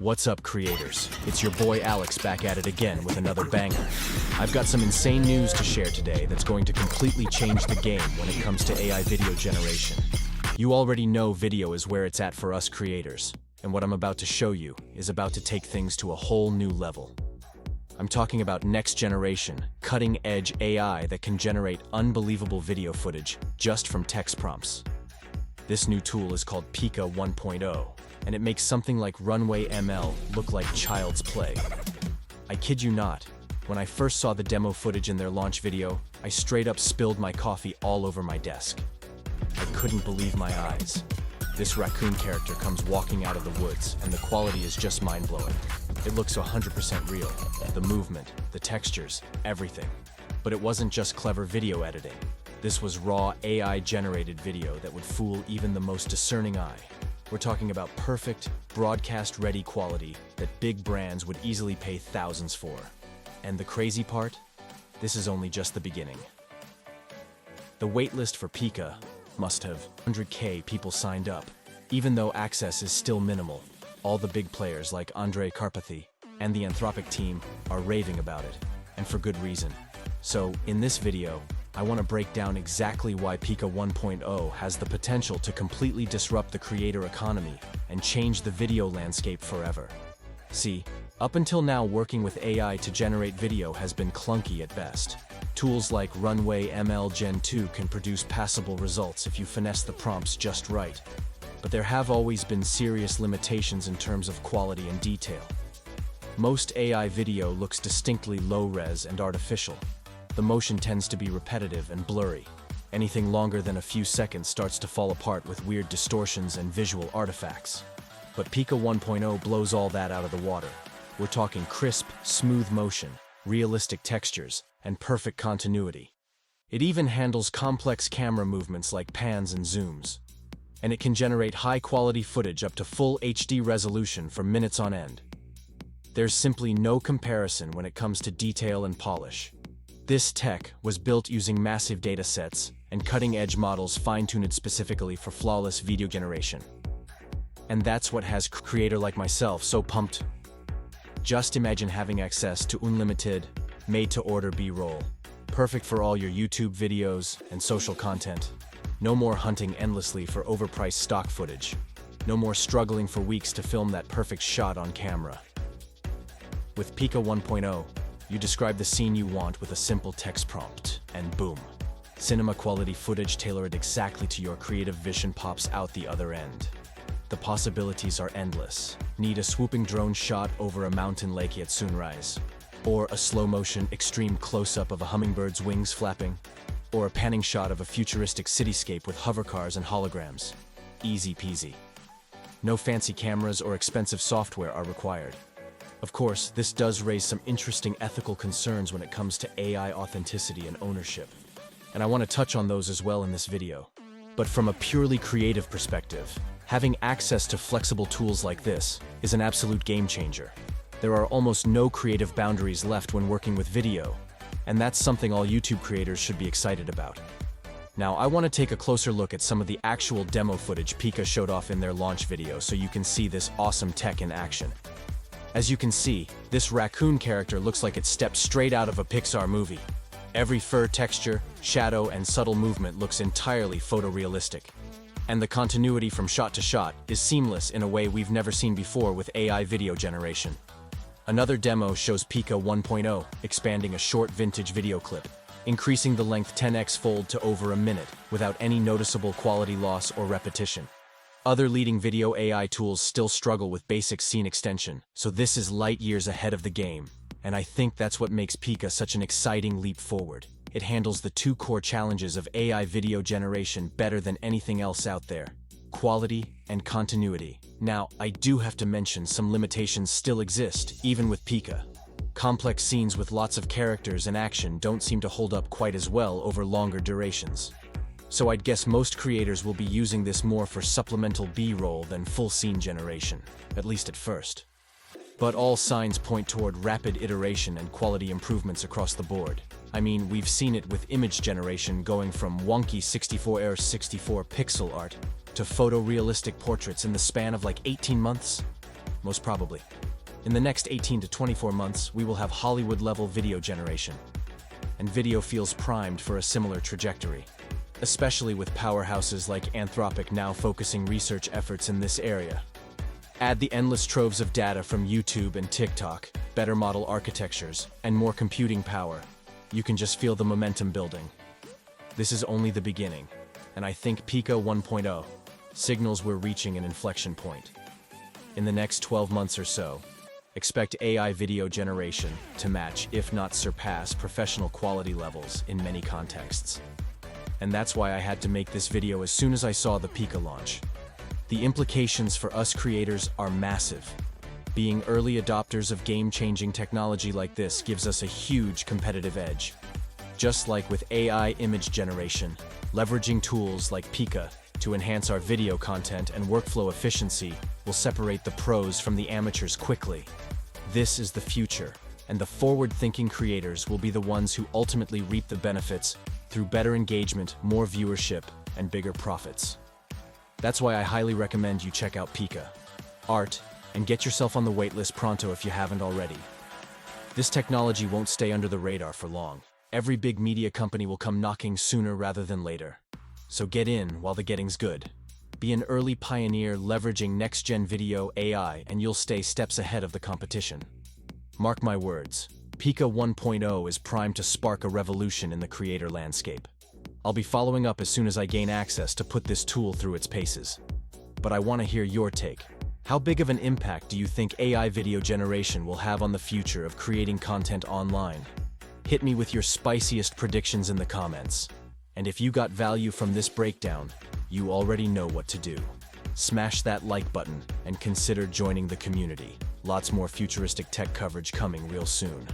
What's up, creators? It's your boy Alex back at it again with another banger. I've got some insane news to share today that's going to completely change the game when it comes to AI video generation. You already know video is where it's at for us creators, and what I'm about to show you is about to take things to a whole new level. I'm talking about next generation, cutting-edge AI that can generate unbelievable video footage just from text prompts. This new tool is called Pika 1.0, and it makes something like Runway ML look like child's play. I kid you not, when I first saw the demo footage in their launch video, I straight up spilled my coffee all over my desk. I couldn't believe my eyes. This raccoon character comes walking out of the woods, and the quality is just mind-blowing. It looks 100% real. The movement, the textures, everything. But it wasn't just clever video editing. This was raw AI-generated video that would fool even the most discerning eye. We're talking about perfect, broadcast-ready quality that big brands would easily pay thousands for. And the crazy part? This is only just the beginning. The waitlist for Pika must have 100K people signed up. Even though access is still minimal, all the big players like Andrei Karpathy and the Anthropic team are raving about it, and for good reason. So, in this video, I want to break down exactly why Pika 1.0 has the potential to completely disrupt the creator economy and change the video landscape forever. See, up until now, working with AI to generate video has been clunky at best. Tools like Runway ML Gen 2 can produce passable results if you finesse the prompts just right. But there have always been serious limitations in terms of quality and detail. Most AI video looks distinctly low-res and artificial. The motion tends to be repetitive and blurry. Anything longer than a few seconds starts to fall apart with weird distortions and visual artifacts. But Pika 1.0 blows all that out of the water. We're talking crisp, smooth motion, realistic textures, and perfect continuity. It even handles complex camera movements like pans and zooms. And it can generate high-quality footage up to full HD resolution for minutes on end. There's simply no comparison when it comes to detail and polish. This tech was built using massive data sets and cutting-edge models fine-tuned specifically for flawless video generation. And that's what has a creator like myself so pumped. Just imagine having access to unlimited, made-to-order B-roll, perfect for all your YouTube videos and social content. No more hunting endlessly for overpriced stock footage. No more struggling for weeks to film that perfect shot on camera. With Pika 1.0, you describe the scene you want with a simple text prompt, and boom. Cinema-quality footage tailored exactly to your creative vision pops out the other end. The possibilities are endless. Need a swooping drone shot over a mountain lake at sunrise? Or a slow-motion, extreme close-up of a hummingbird's wings flapping? Or a panning shot of a futuristic cityscape with hovercars and holograms? Easy peasy. No fancy cameras or expensive software are required. Of course, this does raise some interesting ethical concerns when it comes to AI authenticity and ownership. And I want to touch on those as well in this video. But from a purely creative perspective, having access to flexible tools like this is an absolute game changer. There are almost no creative boundaries left when working with video, and that's something all YouTube creators should be excited about. Now, I want to take a closer look at some of the actual demo footage Pika showed off in their launch video so you can see this awesome tech in action. As you can see, this raccoon character looks like it stepped straight out of a Pixar movie. Every fur texture, shadow, and subtle movement looks entirely photorealistic. And the continuity from shot to shot is seamless in a way we've never seen before with AI video generation. Another demo shows Pika 1.0 expanding a short vintage video clip, increasing the length 10x fold to over a minute without any noticeable quality loss or repetition. Other leading video AI tools still struggle with basic scene extension, so this is light years ahead of the game, and I think that's what makes Pika such an exciting leap forward. It handles the two core challenges of AI video generation better than anything else out there: quality and continuity. Now, I do have to mention some limitations still exist, even with Pika. Complex scenes with lots of characters and action don't seem to hold up quite as well over longer durations. So I'd guess most creators will be using this more for supplemental B-roll than full scene generation, at least at first. But all signs point toward rapid iteration and quality improvements across the board. I mean, we've seen it with image generation going from wonky 64 pixel art to photorealistic portraits in the span of like 18 months. most probably. In the next 18 to 24 months, we will have Hollywood-level video generation. And video feels primed for a similar trajectory, especially with powerhouses like Anthropic now focusing research efforts in this area. Add the endless troves of data from YouTube and TikTok, better model architectures, and more computing power. You can just feel the momentum building. This is only the beginning, and I think Pika 1.0 signals we're reaching an inflection point. In the next 12 months or so, expect AI video generation to match, if not surpass, professional quality levels in many contexts. And that's why I had to make this video as soon as I saw the Pika launch. The implications for us creators are massive. Being early adopters of game-changing technology like this gives us a huge competitive edge. Just like with AI image generation, leveraging tools like Pika to enhance our video content and workflow efficiency will separate the pros from the amateurs quickly. This is the future, and the forward-thinking creators will be the ones who ultimately reap the benefits through better engagement, more viewership, and bigger profits. That's why I highly recommend you check out Pika Art and get yourself on the waitlist pronto if you haven't already. This technology won't stay under the radar for long. Every big media company will come knocking sooner rather than later. So get in while the getting's good. Be an early pioneer leveraging next-gen video AI, and you'll stay steps ahead of the competition. Mark my words, Pika 1.0 is primed to spark a revolution in the creator landscape. I'll be following up as soon as I gain access to put this tool through its paces. But I want to hear your take. How big of an impact do you think AI video generation will have on the future of creating content online? Hit me with your spiciest predictions in the comments. And if you got value from this breakdown, you already know what to do. Smash that like button and consider joining the community. Lots more futuristic tech coverage coming real soon.